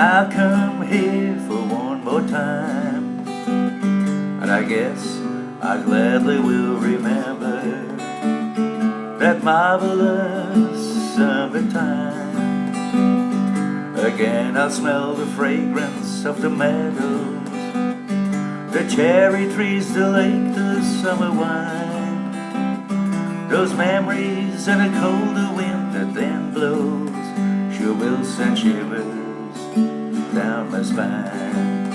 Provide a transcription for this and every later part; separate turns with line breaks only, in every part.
I'll come here for one more time, and I guess I gladly will remember that marvelous summertime. Again I'll smell the fragrance of the meadows, the cherry trees, the lake, the summer wine, those memories and a colder wind that then blows sure will send shivers down my spine.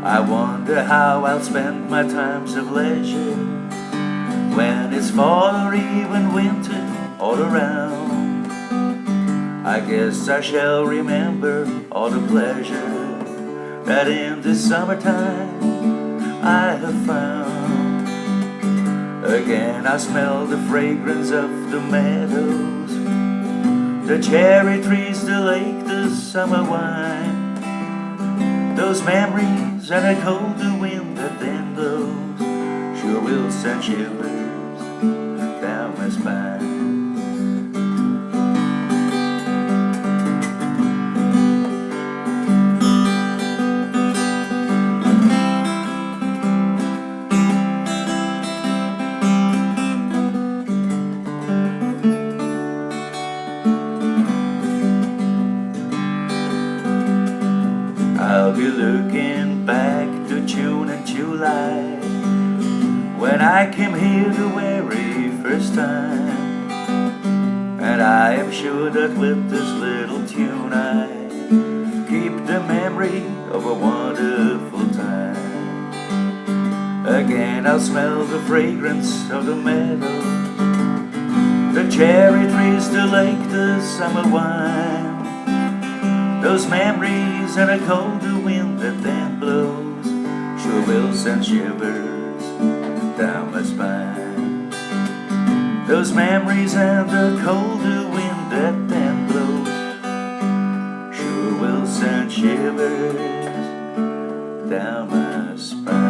I wonder how I'll spend my times of leisure when it's fall or even winter all around. I guess I shall remember all the pleasure that in this summertime I have found. Again I smell the fragrance of the meadows, the cherry trees, the lake, the summer wine, those memories and a colder wind that then blows sure will send shivers down my spine. I'll be looking back to June and July, when I came here the very first time, and I am sure that with this little tune I keep the memory of a wonderful time. Again I'll smell the fragrance of the meadows, the cherry trees, the lake, the summer wine, those memories and a colder wind that then blows sure will send shivers down my spine. Those memories and the colder wind that then blows sure will send shivers down my spine.